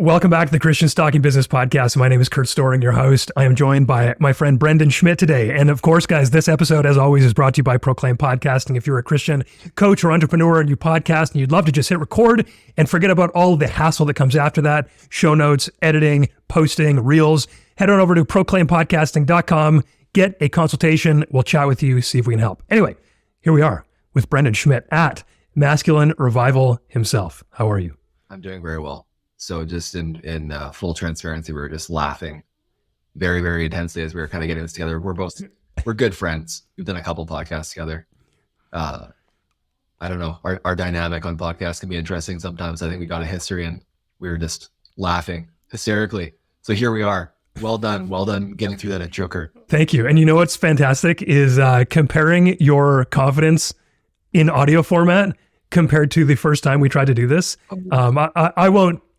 Welcome back to the Christian Stalking Business Podcast. My name is Curt Storing, your host. I am joined by my friend Brendan Schmidt today. And of course, guys, this episode, as always, is brought to you by Proclaim Podcasting. If you're a Christian coach or entrepreneur and you podcast and you'd love to just hit record and forget about all the hassle that comes after that, show notes, editing, posting, reels, head on over to proclaimpodcasting.com, get a consultation. We'll chat with you, see if we can help. Anyway, here we are with Brendan Schmidt at Masculine Revival himself. How are you? I'm doing very well. So just in full transparency, we were just laughing very, very intensely as we were kind of getting this together. We're good friends. We've done a couple podcasts together. I don't know. Our dynamic on podcasts can be interesting sometimes. I think we got a history and we were just laughing hysterically. So here we are. Well done. Well done getting through that intro, Curt. Thank you. And you know what's fantastic is comparing your confidence in audio format compared to the first time we tried to do this.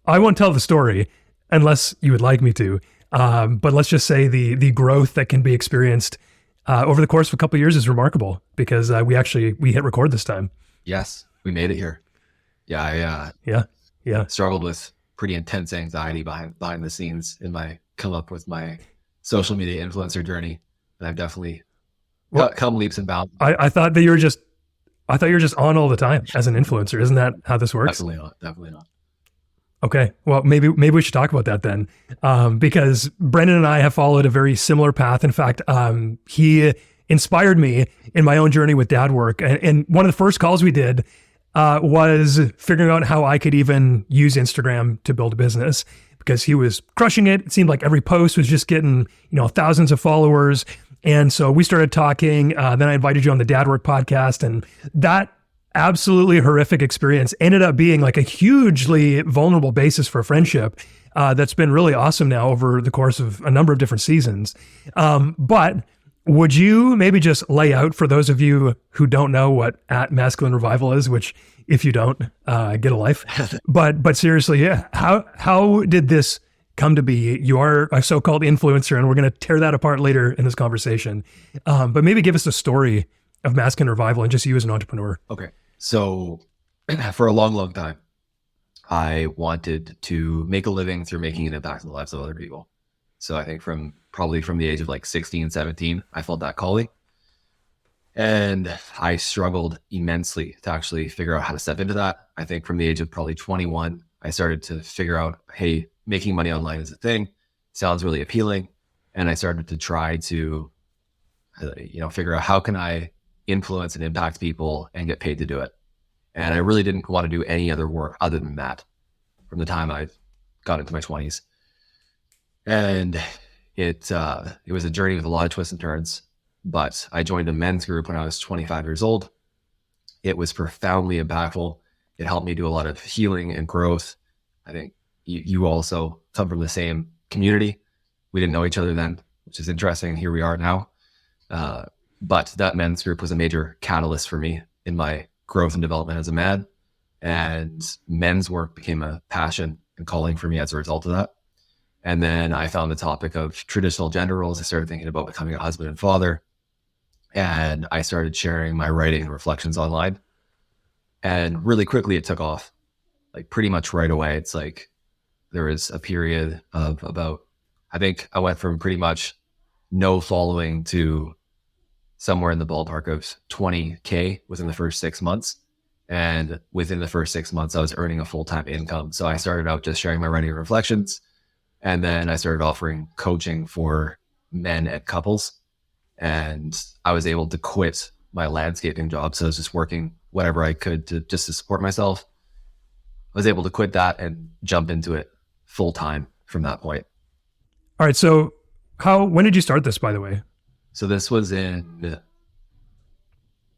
I won't tell the story unless you would like me to. But let's just say the growth that can be experienced over the course of a couple of years is remarkable because we hit record this time. Yes, we made it here. Yeah, I struggled with pretty intense anxiety behind the scenes in my come up with my social media influencer journey, and I've definitely come leaps and bounds. I thought you were just on all the time as an influencer. Isn't that how this works? Definitely not. Okay. Well, maybe we should talk about that then, because Brendan and I have followed a very similar path. In fact, he inspired me in my own journey with dad work. And one of the first calls we did was figuring out how I could even use Instagram to build a business because he was crushing it. It seemed like every post was just getting, thousands of followers. And so we started talking. Then I invited you on the Dad Work podcast, and that absolutely horrific experience ended up being like a hugely vulnerable basis for friendship that's been really awesome now over the course of a number of different seasons. But would you maybe just lay out for those of you who don't know what at Masculine Revival is, which if you don't, get a life. But seriously, yeah, how did this come to be? You are a so-called influencer, and we're going to tear that apart later in this conversation. But maybe give us a story of Masculine Revival and just you as an entrepreneur. Okay. So for a long, long time, I wanted to make a living through making an impact on the lives of other people. So I think probably from the age of like 16, 17, I felt that calling. And I struggled immensely to actually figure out how to step into that. I think from the age of probably 21, I started to figure out, hey, making money online is a thing. Sounds really appealing. And I started to try to, figure out how can I influence and impact people and get paid to do it. And I really didn't want to do any other work other than that from the time I got into my 20s. And it was a journey with a lot of twists and turns, but I joined a men's group when I was 25 years old. It was profoundly impactful. It helped me do a lot of healing and growth. I think you also come from the same community. We didn't know each other then, which is interesting. Here we are now. But that men's group was a major catalyst for me in my growth and development as a man. And men's work became a passion and calling for me as a result of that. And then I found the topic of traditional gender roles. I started thinking about becoming a husband and father. And I started sharing my writing and reflections online. And really quickly it took off, like pretty much right away. It's like there was a period of about, I think I went from pretty much no following to somewhere in the ballpark of 20K within the first 6 months. And within the first 6 months, I was earning a full-time income. So I started out just sharing my writing and reflections. And then I started offering coaching for men and couples. And I was able to quit my landscaping job. So I was just working whatever I could to support myself. I was able to quit that and jump into it full-time from that point. All right. So when did you start this, by the way? So this was it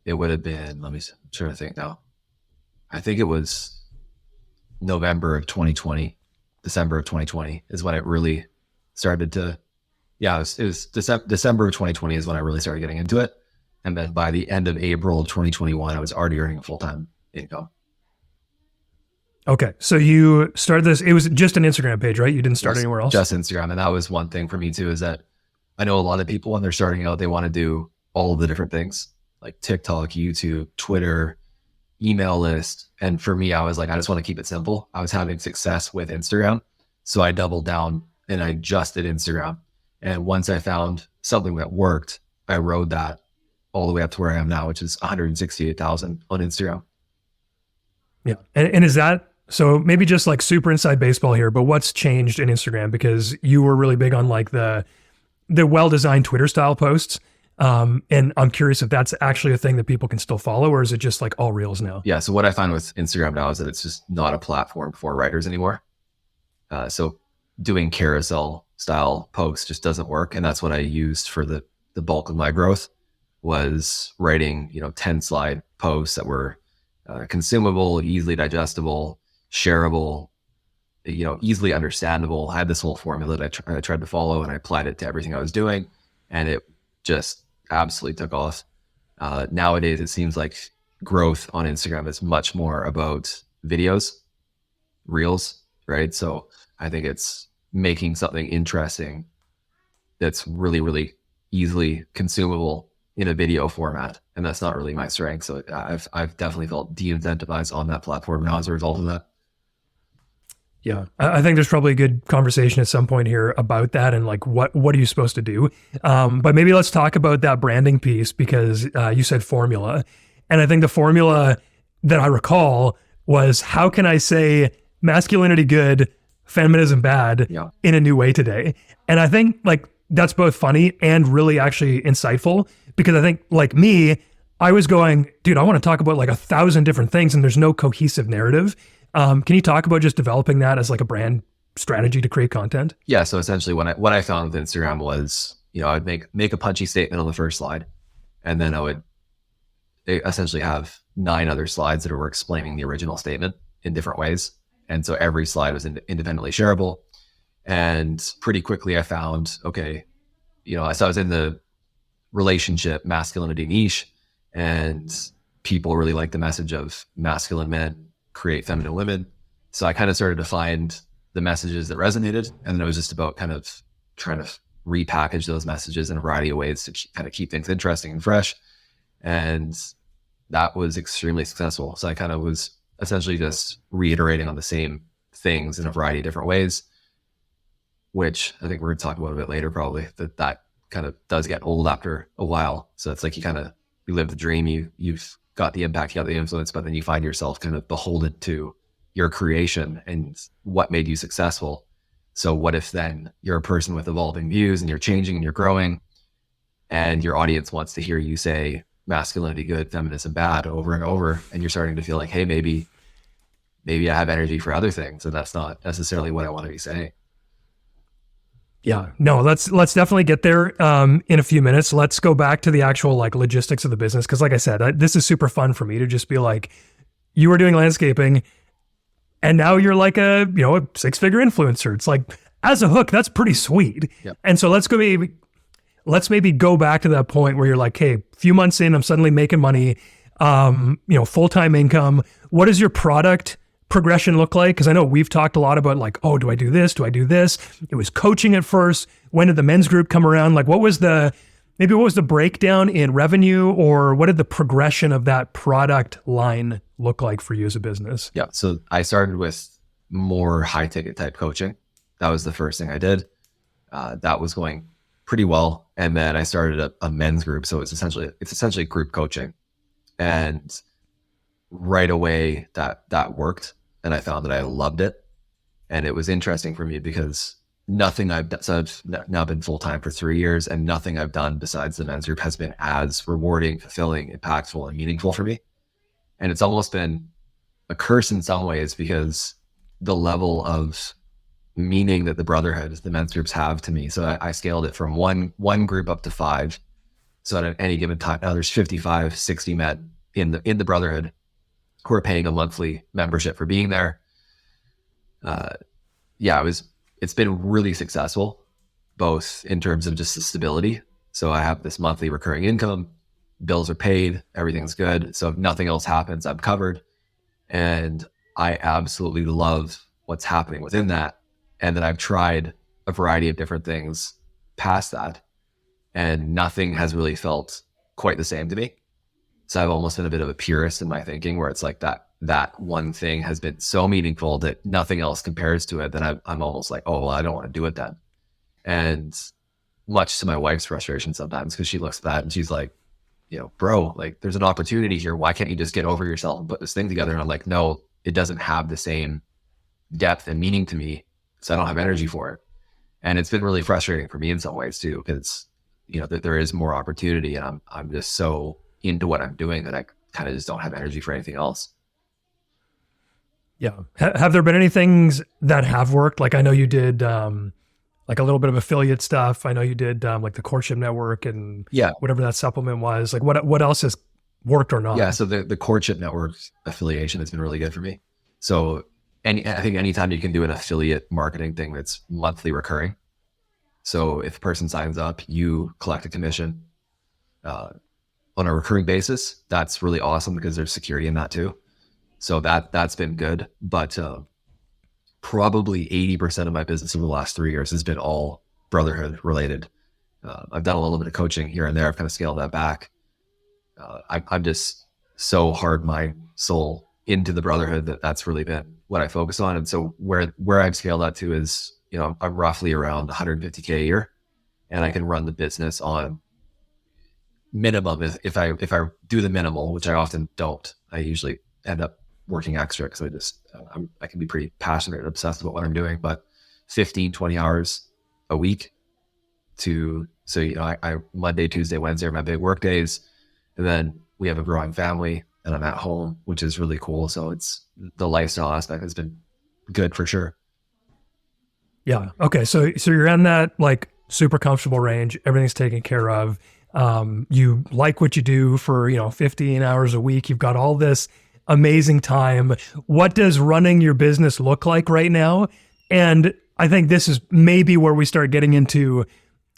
would have been, I'm trying to think now. I think it was December of 2020 is when it really started to, it was December of 2020 is when I really started getting into it. And then by the end of April of 2021, I was already earning a full-time income. Okay. So you started this, it was just an Instagram page, right? You didn't start anywhere else? Just Instagram. And that was one thing for me too, is that I know a lot of people when they're starting out, they want to do all of the different things like TikTok, YouTube, Twitter, email list. And for me, I was like, I just want to keep it simple. I was having success with Instagram. So I doubled down and I just did Instagram. And once I found something that worked, I rode that all the way up to where I am now, which is 168,000 on Instagram. Yeah. And is that, so maybe just like super inside baseball here, but what's changed in Instagram? Because you were really big on like the well-designed Twitter style posts. And I'm curious if that's actually a thing that people can still follow, or is it just like all reels now? Yeah. So what I find with Instagram now is that it's just not a platform for writers anymore. So doing carousel style posts just doesn't work. And that's what I used for the bulk of my growth, was writing, 10 slide posts that were consumable, easily digestible, shareable, easily understandable. I had this whole formula that I tried to follow, and I applied it to everything I was doing, and it just absolutely took off. Nowadays, it seems like growth on Instagram is much more about videos, reels, right? So I think it's making something interesting that's really, really easily consumable in a video format. And that's not really my strength. So I've definitely felt de-incentivized on that platform now as a result of that. Yeah. I think there's probably a good conversation at some point here about that and like, what are you supposed to do? But maybe let's talk about that branding piece, because you said formula. And I think the formula that I recall was, how can I say masculinity good, feminism bad in a new way today? And I think like that's both funny and really actually insightful, because I think like me, I was going, dude, I want to talk about like 1,000 different things and there's no cohesive narrative. Can you talk about just developing that as like a brand strategy to create content? Yeah. So essentially what I found with Instagram was, I'd make a punchy statement on the first slide, and then I would essentially have 9 other slides that were explaining the original statement in different ways. And so every slide was independently shareable. And pretty quickly I found, okay, so I was in the relationship masculinity niche, and people really like the message of masculine men create feminine women. So I kind of started to find the messages that resonated. And then it was just about kind of trying to repackage those messages in a variety of ways to kind of keep things interesting and fresh. And that was extremely successful. So I kind of was essentially just reiterating on the same things in a variety of different ways, which I think we're going to talk about a bit later, probably, that kind of does get old after a while. So it's like you live the dream, you've got the impact, you got the influence, but then you find yourself kind of beholden to your creation and what made you successful. So what if then you're a person with evolving views and you're changing and you're growing, and your audience wants to hear you say masculinity good, feminism bad over and over, and you're starting to feel like, hey, maybe I have energy for other things, and that's not necessarily what I want to be saying. Yeah, no, let's definitely get there in a few minutes. Let's go back to the actual like logistics of the business. Cause like I said, this is super fun for me to just be like, you were doing landscaping and now you're like a 6-figure influencer. It's like, as a hook, that's pretty sweet. Yep. And so let's maybe go back to that point where you're like, hey, a few months in, I'm suddenly making money, full-time income. What does your product progression look like? Because I know we've talked a lot about like, oh, do I do this? Do I do this? It was coaching at first. When did the men's group come around? Like, what was the breakdown in revenue, or what did the progression of that product line look like for you as a business? Yeah. So I started with more high ticket type coaching. That was the first thing I did. That was going pretty well. And then I started a men's group. So it's essentially group coaching. And right away that worked. And I found that I loved it. And it was interesting for me because nothing I've done, so I've now been full-time for 3 years, and nothing I've done besides the men's group has been as rewarding, fulfilling, impactful, and meaningful for me. And it's almost been a curse in some ways, because the level of meaning that the brotherhood, the men's groups have to me. So I scaled it from one group up to 5. So at any given time, now there's 55, 60 men in the brotherhood who are paying a monthly membership for being there. It's been really successful, both in terms of just the stability. So I have this monthly recurring income, bills are paid, everything's good. So if nothing else happens, I'm covered. And I absolutely love what's happening within that. And then I've tried a variety of different things past that, and nothing has really felt quite the same to me. So I've almost been a bit of a purist in my thinking, where it's like that that one thing has been so meaningful that nothing else compares to it, then I'm almost like, oh, well, I don't want to do it then. And much to my wife's frustration sometimes, because she looks at that and she's like, bro, like there's an opportunity here. Why can't you just get over yourself and put this thing together? And I'm like, no, it doesn't have the same depth and meaning to me, so I don't have energy for it. And it's been really frustrating for me in some ways too, because there is more opportunity, and I'm just so into what I'm doing that I kind of just don't have energy for anything else. Yeah. Have there been any things that have worked? Like I know you did like a little bit of affiliate stuff. I know you did like the Courtship Network and whatever that supplement was. Like what else has worked or not? Yeah. So the Courtship Network affiliation has been really good for me. So I think anytime you can do an affiliate marketing thing that's monthly recurring. So if a person signs up, you collect a commission on a recurring basis. That's really awesome because there's security in that too. So that's been good. But probably 80% of my business over the last 3 years has been all brotherhood related. I've done a little bit of coaching here and there. I've kind of scaled that back. I'm just so hard mind, soul into the brotherhood that's really been what I focus on. And so where I've scaled that to is, I'm roughly around 150K a year, and I can run the business on minimum. If I do the minimal, which I often don't, I usually end up working extra because I can be pretty passionate and obsessed about what I'm doing, but 15, 20 hours a week I Monday, Tuesday, Wednesday are my big work days. And then we have a growing family and I'm at home, which is really cool. So it's the lifestyle aspect has been good for sure. Yeah. Okay. So you're in that like super comfortable range. Everything's taken care of. You like what you do for, 15 hours a week. You've got all this amazing time. What does running your business look like right now? And I think this is maybe where we start getting into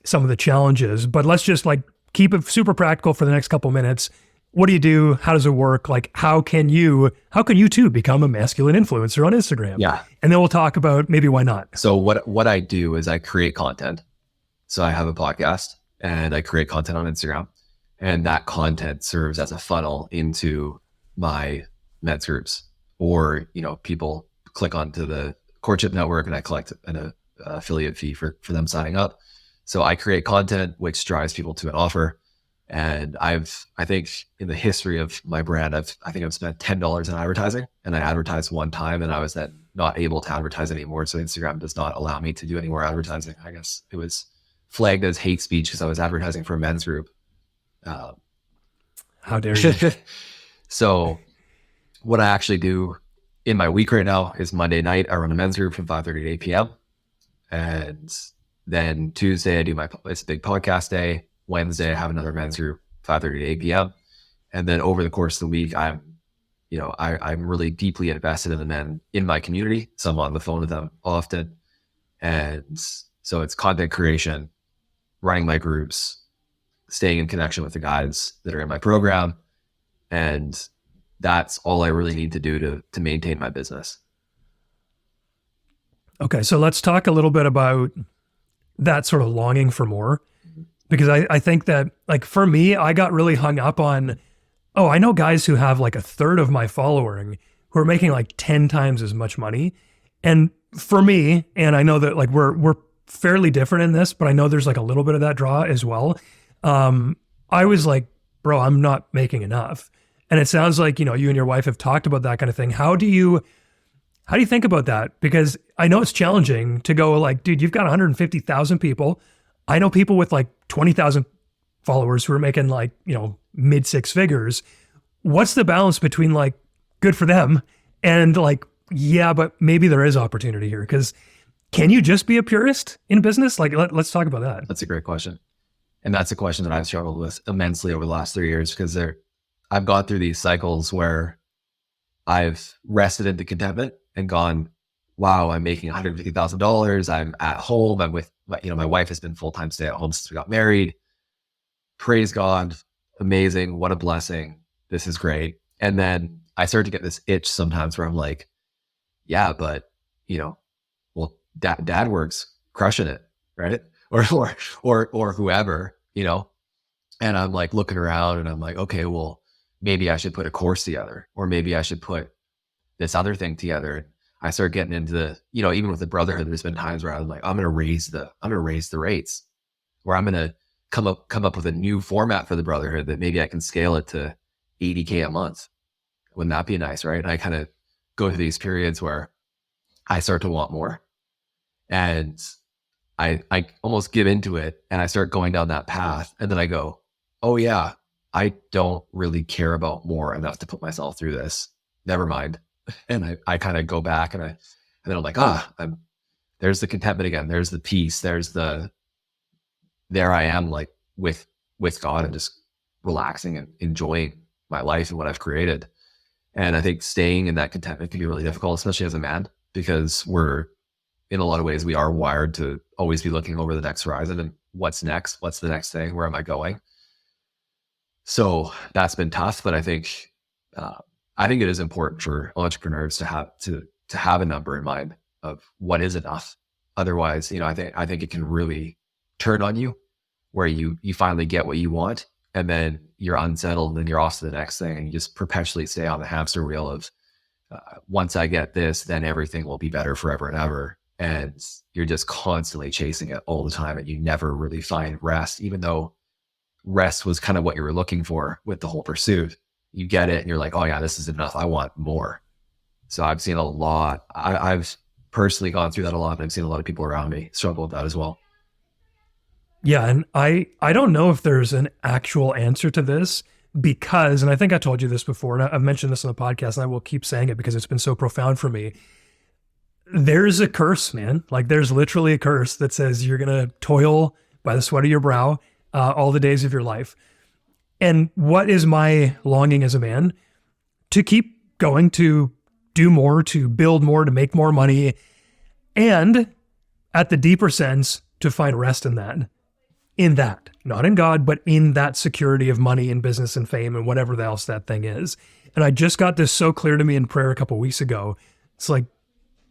some of the challenges, but let's just like keep it super practical for the next couple minutes. What do you do? How does it work? Like, how can you too become a masculine influencer on Instagram? Yeah. And then we'll talk about maybe why not. So what I do is I create content. So I have a podcast and I create content on Instagram, and that content serves as a funnel into my men's groups, or, people click onto the Courtship Network and I collect an affiliate fee for them signing up. So I create content, which drives people to an offer. And I think in the history of my brand, I've spent $10 in advertising, and I advertised one time and I was then not able to advertise anymore. So Instagram does not allow me to do any more advertising. I guess it was flagged as hate speech because I was advertising for a men's group. How dare you? So what I actually do in my week right now is Monday night, I run a men's group from 5:30 to 8 p.m. And then Tuesday, I do it's a big podcast day. Wednesday, I have another men's group, 5:30 to 8 p.m. And then over the course of the week, I'm really deeply invested in the men in my community. So I'm on the phone with them often. And so it's content creation, running my groups, staying in connection with the guys that are in my program. And that's all I really need to do to maintain my business. Okay. So let's talk a little bit about that sort of longing for more. Because I think that, like, for me, I got really hung up on, I know guys who have like a third of my following who are making like 10 times as much money. And for me, and I know that like we're fairly different in this, but I know there's like a little bit of that draw as well. I was like, bro, I'm not making enough. And it sounds like, you and your wife have talked about that kind of thing. How do you think about that? Because I know it's challenging to go like, dude, you've got 150,000 people. I know people with like 20,000 followers who are making like, mid six figures. What's the balance between like good for them and like, yeah, but maybe there is opportunity here? Because can you just be a purist in business? Like, let's talk about that. That's a great question. And that's a question that I've struggled with immensely over the last 3 years, because I've gone through these cycles where I've rested into contentment and gone, wow, I'm making $150,000. I'm at home. I'm with, my wife has been full-time stay at home since we got married. Praise God. Amazing. What a blessing. This is great. And then I start to get this itch sometimes where I'm like, yeah, but well, dad works crushing it. Right. Or whoever, and I'm like looking around and I'm like, okay, well, maybe I should put a course together, or maybe I should put this other thing together. I started getting into the, even with the brotherhood, there's been times where I was like, I'm going to raise the rates, where I'm going to come up with a new format for the brotherhood that maybe I can scale it to $80K a month. Wouldn't that be nice? Right. And I kind of go through these periods where I start to want more, and I almost give into it, and I start going down that path. And then I go, oh yeah, I don't really care about more enough to put myself through this. Never mind. And I kind of go back, and then I'm like, there's the contentment again. There's the peace. There I am, like with God, and just relaxing and enjoying my life and what I've created. And I think staying in that contentment can be really difficult, especially as a man, because in a lot of ways, we are wired to always be looking over the next horizon and what's next? What's the next thing? Where am I going? So that's been tough, but I think it is important for entrepreneurs to have a number in mind of what is enough. Otherwise, I think it can really turn on you, where you finally get what you want, and then you're unsettled, and you're off to the next thing, and you just perpetually stay on the hamster wheel of once I get this, then everything will be better forever and ever. And you're just constantly chasing it all the time, and you never really find rest, even though rest was kind of what you were looking for with the whole pursuit. You get it, and you're like, oh yeah, this is enough. I want more. So I've seen a lot. I've personally gone through that a lot, and I've seen a lot of people around me struggle with that as well. Yeah. And I don't know if there's an actual answer to this, because, and I think I told you this before, and I've mentioned this on the podcast, and I will keep saying it because it's been so profound for me. There's a curse, man. Like, there's literally a curse that says you're going to toil by the sweat of your brow all the days of your life. And what is my longing as a man? To keep going, to do more, to build more, to make more money, and at the deeper sense, to find rest in that. In that, not in God, but in that security of money and business and fame and whatever else that thing is. And I just got this so clear to me in prayer a couple of weeks ago. It's like,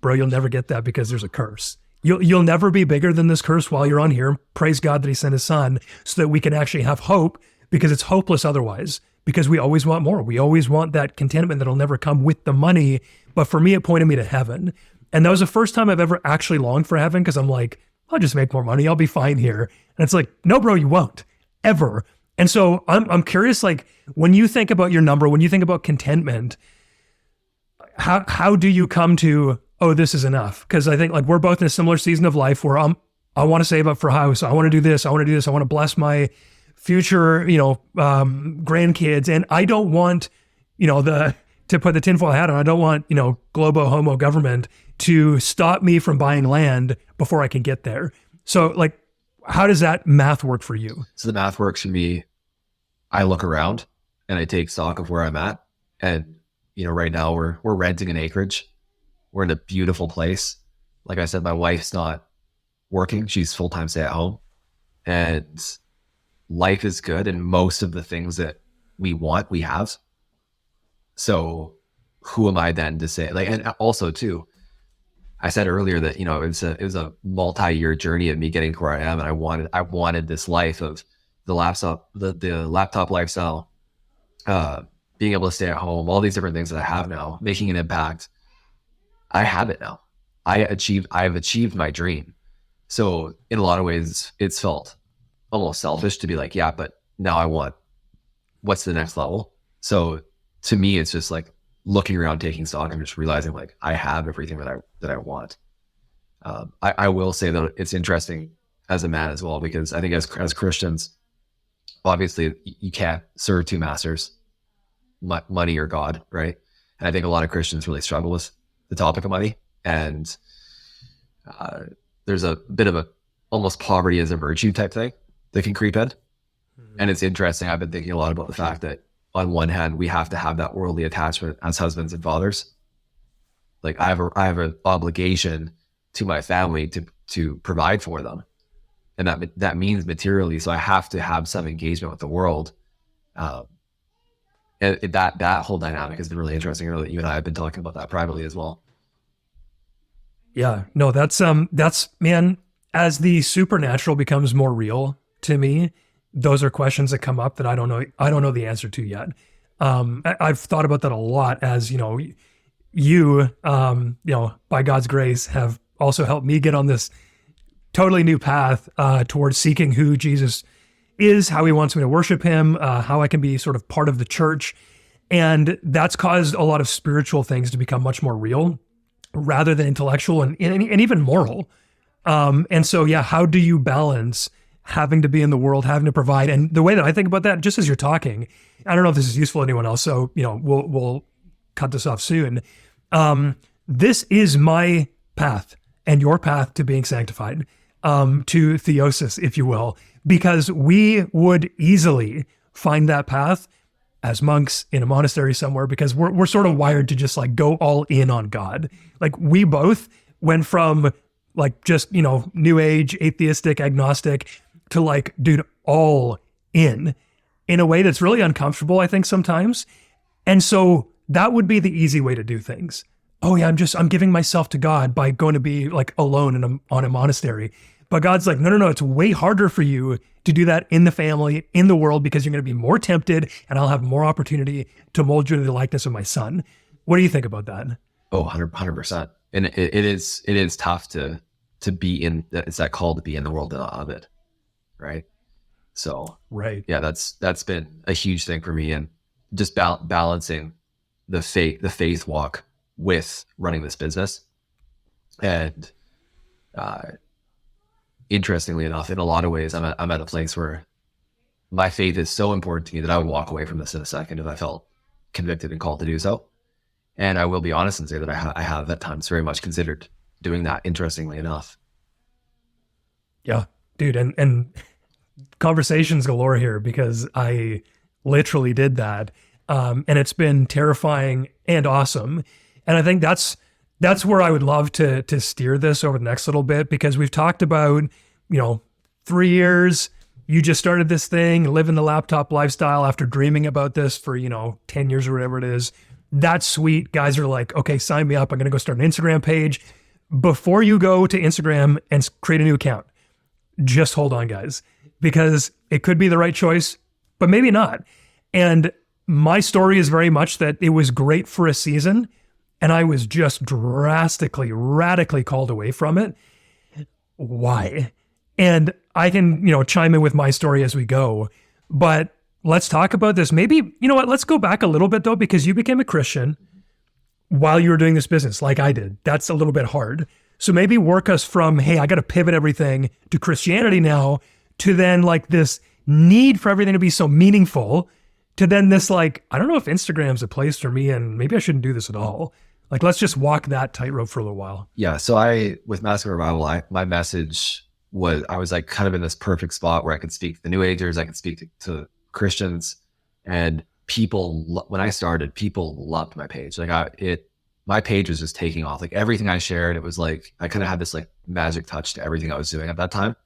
bro, you'll never get that because there's a curse. You'll never be bigger than this curse while you're on here. Praise God that he sent his son so that we can actually have hope, because it's hopeless otherwise, because we always want more. We always want that contentment that'll never come with the money. But for me, it pointed me to heaven. And that was the first time I've ever actually longed for heaven, because I'm like, I'll just make more money. I'll be fine here. And it's like, no, bro, you won't ever. And so I'm curious, like, when you think about your number, when you think about contentment, how do you come to, oh, this is enough? Because I think, like, we're both in a similar season of life where I want to save up for a house. I want to do this. I want to do this. I want to bless my future, grandkids. And I don't want, to put the tinfoil hat on, I don't want, globo homo government to stop me from buying land before I can get there. So, like, how does that math work for you? So the math works for me. I look around and I take stock of where I'm at. And, right now we're renting an acreage. We're in a beautiful place. Like I said, my wife's not working. She's full-time stay at home, and life is good. And most of the things that we want, we have. So who am I then to say, like, and also too, I said earlier that, it was a multi-year journey of me getting to where I am. And I wanted this life of the laptop lifestyle, being able to stay at home, all these different things that I have now, making an impact. I have it now. I've achieved my dream. So in a lot of ways, it's felt almost selfish to be like, yeah, but now I want, what's the next level? So to me, it's just like looking around, taking stock, and just realizing, like, I have everything that I want. I will say that it's interesting as a man as well, because I think as Christians, obviously you can't serve two masters, money or God, right? And I think a lot of Christians really struggle with the topic of money, and there's a bit of a almost poverty as a virtue type thing that can creep in. And it's interesting. I've been thinking a lot about the fact that on one hand, we have to have that worldly attachment as husbands and fathers. Like, I have an obligation to my family to provide for them, and that means materially. So I have to have some engagement with the world. And that whole dynamic has been really interesting. I know that you and I have been talking about that privately as well. Yeah, no, that's man, as the supernatural becomes more real to me, those are questions that come up that I don't know the answer to yet. I've thought about that a lot as, you, by God's grace, have also helped me get on this totally new path towards seeking who Jesus is, how he wants me to worship him, how I can be sort of part of the church. And that's caused a lot of spiritual things to become much more real rather than intellectual and even moral. And so, yeah, how do you balance having to be in the world, having to provide? And the way that I think about that, just as you're talking, I don't know if this is useful to anyone else, so, we'll cut this off soon. This is my path and your path to being sanctified, to theosis, if you will, because we would easily find that path as monks in a monastery somewhere, because we're sort of wired to just like go all in on God. Like we both went from like just, new age, atheistic, agnostic to like, dude, all in a way that's really uncomfortable, I think sometimes. And so that would be the easy way to do things. Oh yeah, I'm giving myself to God by going to be like alone on a monastery. But God's like, no, it's way harder for you to do that in the family, in the world, because you're going to be more tempted and I'll have more opportunity to mold you into the likeness of my son. What do you think about that? Oh, 100%. And it is tough to be in, it's that call to be in the world of it. Right. So, right. Yeah, that's been a huge thing for me, and just balancing the faith walk with running this business. And, interestingly enough, in a lot of ways, I'm at a place where my faith is so important to me that I would walk away from this in a second if I felt convicted and called to do so. And I will be honest and say that I have at times very much considered doing that, interestingly enough. Yeah, dude. And conversations galore here, because I literally did that. And it's been terrifying and awesome. And I think that's where I would love to steer this over the next little bit, because we've talked about, 3 years, you just started this thing, living the laptop lifestyle after dreaming about this for, 10 years or whatever it is. That's sweet. Guys are like, okay, sign me up. I'm going to go start an Instagram page. Before you go to Instagram and create a new account, just hold on, guys, because it could be the right choice, but maybe not. And my story is very much that it was great for a season, and I was just drastically, radically called away from it. Why? And I can, chime in with my story as we go, but let's talk about this. Maybe, let's go back a little bit though, because you became a Christian while you were doing this business like I did. That's a little bit hard. So maybe work us from, hey, I got to pivot everything to Christianity now, to then like this need for everything to be so meaningful, to then this like, I don't know if Instagram's a place for me and maybe I shouldn't do this at all. Like, let's just walk that tightrope for a little while. Yeah. So with Masculine Revival, my message was, I was like kind of in this perfect spot where I could speak to the New Agers, I could speak to Christians, and people, when I started, people loved my page. Like my page was just taking off. Like everything I shared, it was like, I kind of had this like magic touch to everything I was doing at that time.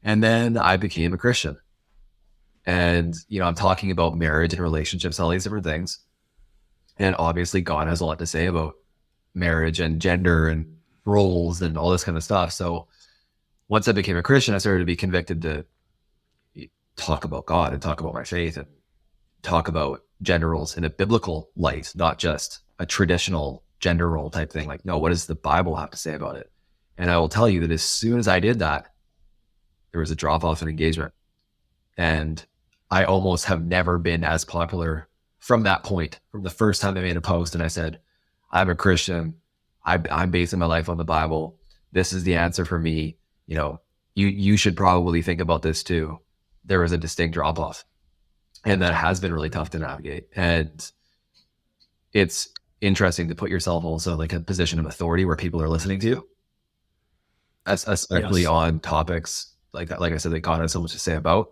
And then I became a Christian, and, I'm talking about marriage and relationships, all these different things. And obviously God has a lot to say about marriage and gender and roles and all this kind of stuff. So once I became a Christian, I started to be convicted to talk about God and talk about my faith and talk about gender roles in a biblical light, not just a traditional gender role type thing. Like, no, what does the Bible have to say about it? And I will tell you that as soon as I did that, there was a drop off in engagement. And I almost have never been as popular from that point, from the first time I made a post and I said, I'm a Christian. I'm basing my life on the Bible. This is the answer for me. You should probably think about this too. There was a distinct drop off, and that has been really tough to navigate. And it's interesting to put yourself also like a position of authority where people are listening to you, especially yes, on topics like that. Like I said, that God has so much to say about.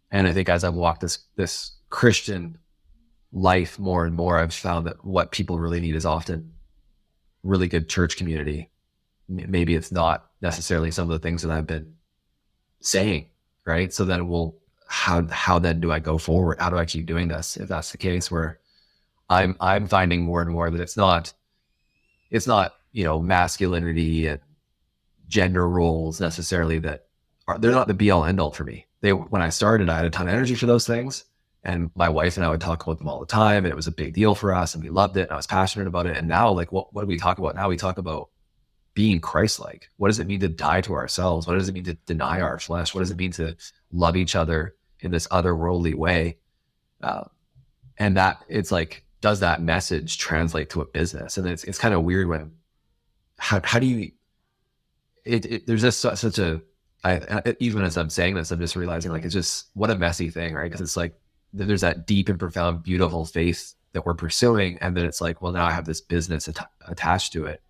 And I think as I've walked this Christian life more and more, I've found that what people really need is often really good church community. Maybe it's not necessarily some of the things that I've been saying, right? So then how then do I go forward? How do I keep doing this? If that's the case, where I'm finding more and more that it's not, masculinity and gender roles necessarily that they're not the be all end all for me. When I started, I had a ton of energy for those things, And my wife and I would talk about them all the time, and it was a big deal for us, and we loved it. And I was passionate about it. And now, like, what do we talk about now? We talk about being Christ-like. What does it mean to die to ourselves? What does it mean to deny our flesh? What does it mean to love each other in this otherworldly way? And that it's like, does that message translate to a business? And it's kind of weird when, how do you, there's just such a, even as I'm saying this, I'm just realizing like, it's just, what a messy thing, right? Because it's like, there's that deep and profound, beautiful faith that we're pursuing. And then it's like, well, now I have this business attached to it.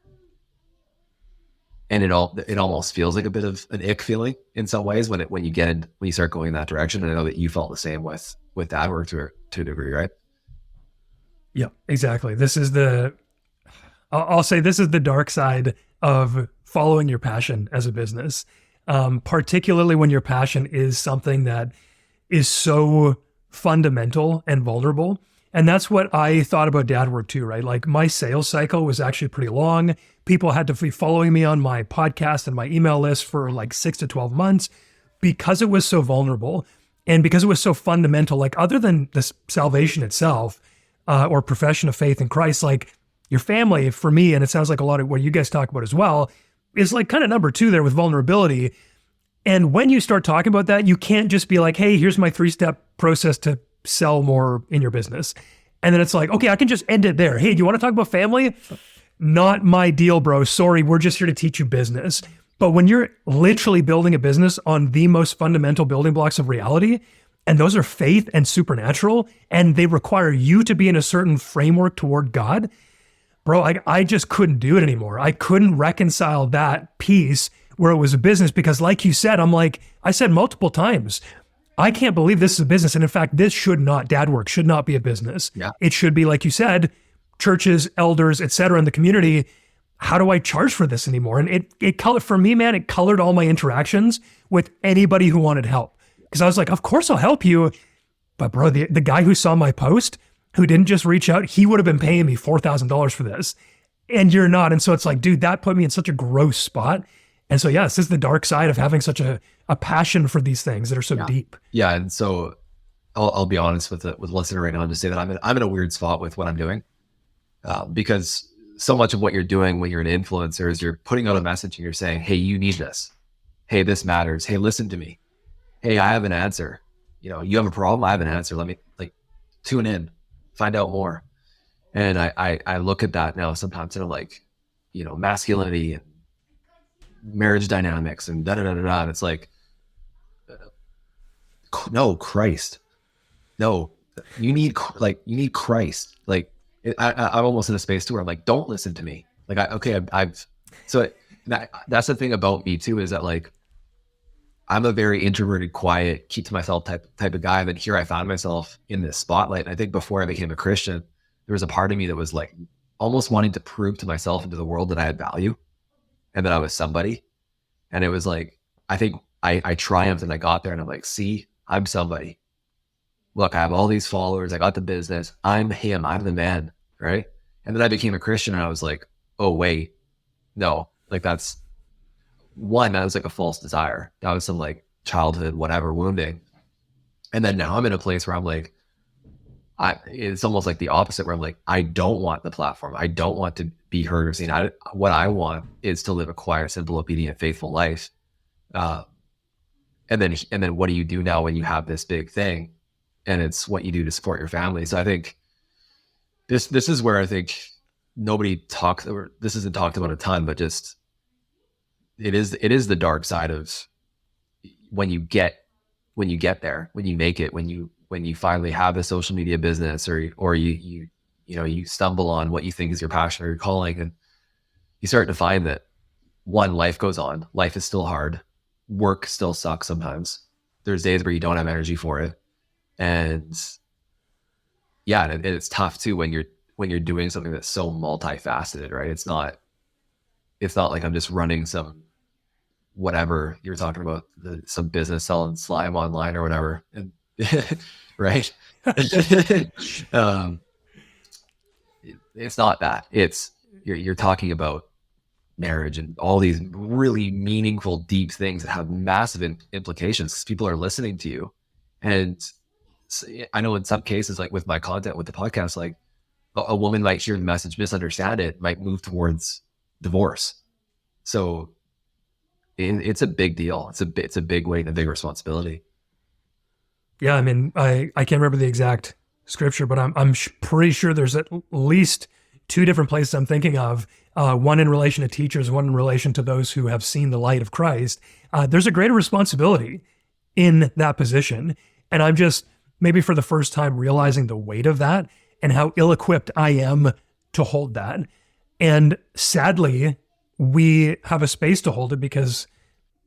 And it almost feels like a bit of an ick feeling in some ways when you start going in that direction. And I know that you felt the same with that work to a degree, right? Yeah, exactly. I'll say this is the dark side of following your passion as a business, particularly when your passion is something that is so fundamental and vulnerable. And that's what I thought about dad work too, right? Like my sales cycle was actually pretty long. People had to be following me on my podcast and my email list for like 6 to 12 months because it was so vulnerable and because it was so fundamental. Like other than the salvation itself or profession of faith in Christ, like your family for me, and it sounds like a lot of what you guys talk about as well, is like kind of number 2 there with vulnerability. And when you start talking about that, you can't just be like, hey, here's my 3-step process to sell more in your business. And then it's like, okay, I can just end it there. Hey, do you want to talk about family? Not my deal, bro. Sorry, we're just here to teach you business. But when you're literally building a business on the most fundamental building blocks of reality, and those are faith and supernatural, and they require you to be in a certain framework toward God, bro, I just couldn't do it anymore. I couldn't reconcile that piece where it was a business because like you said, I said multiple times, I can't believe this is a business. And in fact, dad work should not be a business. Yeah. It should be, like you said, churches, elders, et cetera, in the community. How do I charge for this anymore? And it colored, for me, man, it colored all my interactions with anybody who wanted help. Because I was like, of course I'll help you. But bro, the guy who saw my post, who didn't just reach out, he would have been paying me $4,000 for this. And you're not. And so it's like, dude, that put me in such a gross spot. And so, yes, this is the dark side of having such a passion for these things that are so deep. Yeah. And so I'll be honest with listener right now and just say that I'm in a weird spot with what I'm doing because so much of what you're doing when you're an influencer is you're putting out a message and you're saying, hey, you need this. Hey, this matters. Hey, listen to me. Hey, I have an answer. You have a problem. I have an answer. Let me tune in, find out more. And I look at that now sometimes and I'm like, masculinity and marriage dynamics and da-da-da-da-da. And it's like, no, Christ. No, you need Christ. Like I'm almost in a space too where I'm like, don't listen to me. Like, that's the thing about me too, is that like, I'm a very introverted, quiet, keep to myself type of guy. But here I found myself in this spotlight. And I think before I became a Christian, there was a part of me that was like almost wanting to prove to myself and to the world that I had value and that I was somebody. And it was like, I think I triumphed and I got there and I'm like, see, I'm somebody. Look, I have all these followers. I got the business. I'm him. I'm the man. Right. And then I became a Christian and I was like, oh, wait, no, like that was like a false desire. That was some like childhood, whatever, wounding. And then now I'm in a place where I'm like, it's almost like the opposite where I'm like, I don't want the platform. I don't want to be heard or seen. What I want is to live a quiet, simple, obedient, faithful life. And then what do you do now when you have this big thing? And it's what you do to support your family. So I think this is where I think nobody talks, or this isn't talked about a ton, but just it is the dark side of when you get there, when you make it, when you finally have a social media business or you stumble on what you think is your passion or your calling, and you start to find that life goes on. Life is still hard. Work still sucks sometimes. There's days where you don't have energy for it. And yeah, and it's tough too when you're doing something that's so multifaceted, right? It's not like I'm just running some whatever you're talking about, some business selling slime online or whatever, and, right? It's not that. It's you're talking about marriage and all these really meaningful, deep things that have massive implications because people are listening to you, and I know in some cases, like with my content, with the podcast, like a woman might hear the message, misunderstand it, might move towards divorce. So it's a big deal. It's a big weight and a big responsibility. Yeah, I mean, I can't remember the exact scripture, but I'm pretty sure there's at least two different places I'm thinking of. One in relation to teachers, one in relation to those who have seen the light of Christ. There's a greater responsibility in that position, and I'm just maybe for the first time realizing the weight of that and how ill-equipped I am to hold that. And sadly, we have a space to hold it because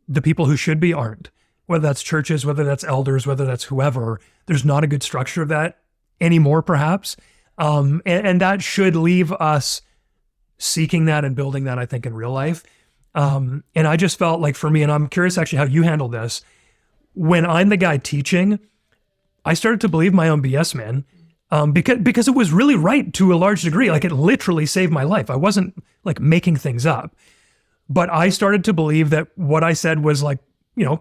the people who should be aren't. Whether that's churches, whether that's elders, whether that's whoever, there's not a good structure of that anymore, perhaps. And that should leave us seeking that and building that, I think, in real life. And I just felt like for me, and I'm curious actually how you handle this, when I'm the guy teaching, I started to believe my own BS, man. Because it was really right to a large degree. Like it literally saved my life. I wasn't like making things up, but I started to believe that what I said was like,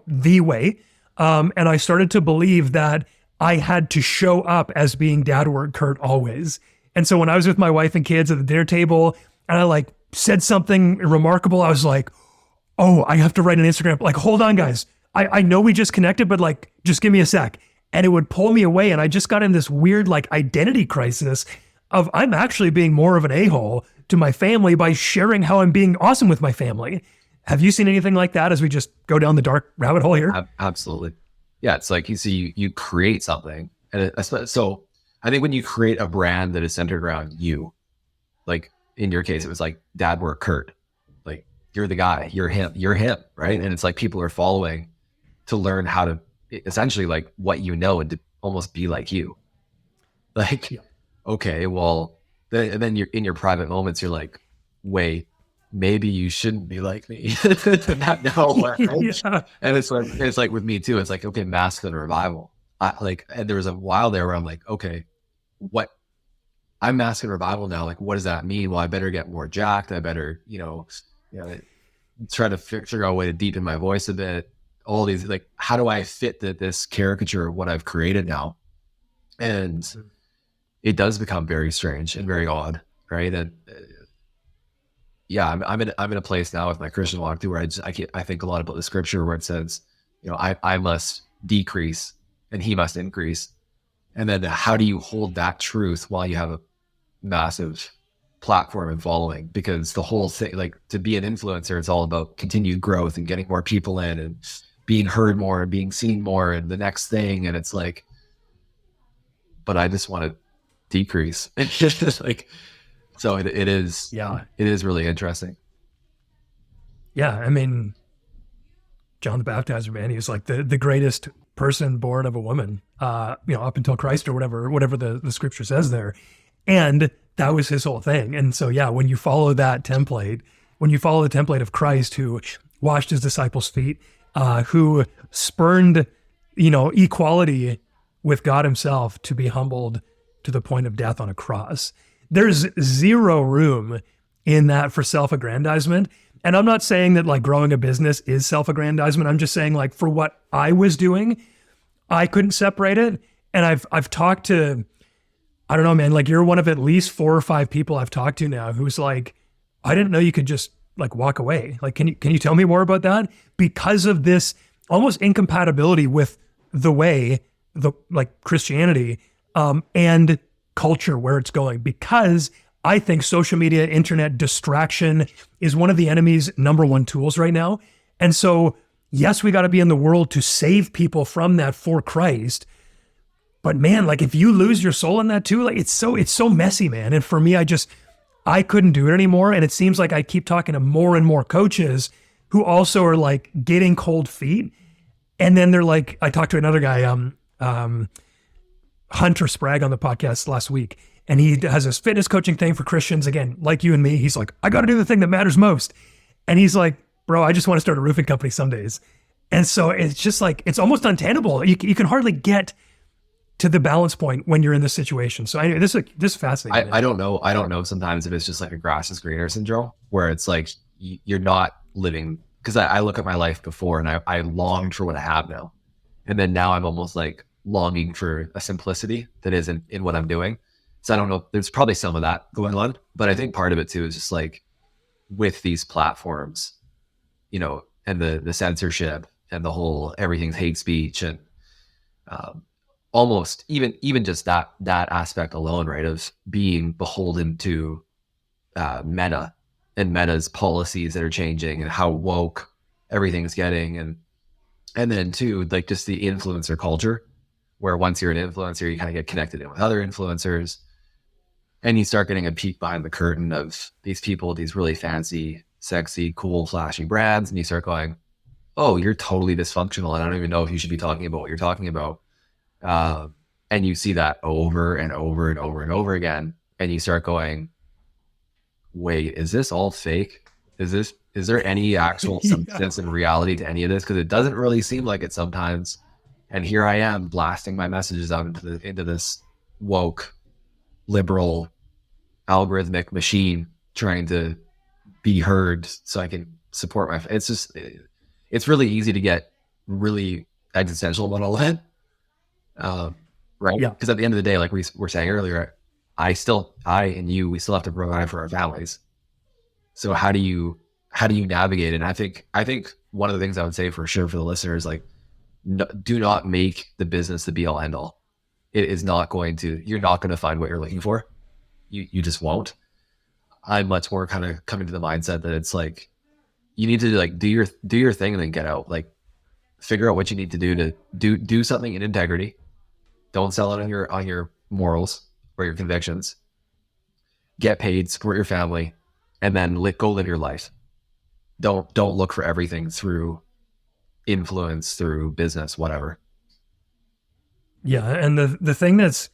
the way. And I started to believe that I had to show up as being dad work Curt always. And so when I was with my wife and kids at the dinner table and I like said something remarkable, I was like, oh, I have to write an Instagram. Like, hold on, guys. I know we just connected, but like, just give me a sec. And it would pull me away. And I just got in this weird like identity crisis of I'm actually being more of an a-hole to my family by sharing how I'm being awesome with my family. Have you seen anything like that as we just go down the dark rabbit hole here? Absolutely. Yeah. It's like, you create something. And so I think when you create a brand that is centered around you, like in your case, it was like dad work Curt, like you're the guy, you're him, right? And it's like people are following to learn how to essentially like what you know and to almost be like you. Like, yeah. Okay, well, then you're in your private moments, you're like, wait, maybe you shouldn't be like me. No, right? Yeah. And it's like with me too. It's like, okay, masculine revival. And there was a while there where I'm like, okay, I'm masculine revival now. Like, what does that mean? Well, I better get more jacked. I better, try to figure out a way to deepen my voice a bit. All these, like, how do I fit this caricature of what I've created now? And it does become very strange and very odd, right? And yeah, I'm in a place now with my Christian walk too, where I think a lot about the scripture where it says, I must decrease and he must increase. And then how do you hold that truth while you have a massive platform and following? Because the whole thing, like to be an influencer, it's all about continued growth and getting more people in and being heard more and being seen more and the next thing. And it's like, but I just want to decrease. It's just like, so it is, yeah, it is really interesting. Yeah. I mean, John the Baptizer, man, he was like the greatest person born of a woman, up until Christ or whatever the scripture says there. And that was his whole thing. And so, yeah, when you follow that template, when you follow the template of Christ who washed his disciples' feet, who spurned, equality with God himself to be humbled to the point of death on a cross, there's zero room in that for self-aggrandizement. And I'm not saying that like growing a business is self-aggrandizement. I'm just saying like for what I was doing, I couldn't separate it. And I've talked to, I don't know, man, like you're one of at least 4 or 5 people I've talked to now who's like, I didn't know you could just like walk away. Like, can you tell me more about that? Because of this almost incompatibility with the way the like Christianity, and culture where it's going, because I think social media, internet distraction is one of the enemy's number one tools right now. And so, yes, we got to be in the world to save people from that for Christ. But man, like if you lose your soul in that too, like it's so messy, man. And for me, I couldn't do it anymore. And it seems like I keep talking to more and more coaches who also are like getting cold feet. And then they're like, I talked to another guy, Hunter Sprague on the podcast last week, and he has this fitness coaching thing for Christians. Again, like you and me, he's like, I got to do the thing that matters most. And he's like, bro, I just want to start a roofing company some days. And so it's just like, it's almost untenable. You can hardly get to the balance point when you're in this situation. So anyway, this is fascinating. I don't know sometimes if it's just like a grass is greener syndrome where it's like, you're not living, because I look at my life before and I longed for what I have now. And then now I'm almost like longing for a simplicity that isn't in what I'm doing. So I don't know, there's probably some of that going on, but I think part of it too is just like with these platforms, and the censorship and the whole everything's hate speech, and almost even just that aspect alone, right, of being beholden to Meta and Meta's policies that are changing and how woke everything's getting, and then too, like just the influencer culture, where once you're an influencer, you kind of get connected in with other influencers, and you start getting a peek behind the curtain of these people, these really fancy, sexy, cool, flashy brands, and you start going, oh, you're totally dysfunctional, and I don't even know if you should be talking about what you're talking about. And you see that over and over and over and over again, and you start going, wait, is this all fake? Is there any actual substance and reality to any of this? Because it doesn't really seem like it sometimes. And here I am blasting my messages out into this woke, liberal, algorithmic machine, trying to be heard so I can support my. It's really easy to get really existential about all that, right? Yeah. Because at the end of the day, like we were saying earlier, I and you, we still have to provide for our families. So how do you navigate it? And I think one of the things I would say for sure for the listeners, like, do not make the business the be all end all. It is not going to, you're not going to find what you're looking for. You just won't. I'm much more kind of coming to the mindset that it's like, you need to like do your thing and then get out. Like, figure out what you need to do to do something in integrity. Don't sell it on your morals or your convictions. Get paid, support your family, and then go live your life. Don't look for everything through influence, through business, whatever. Yeah, and the thing that's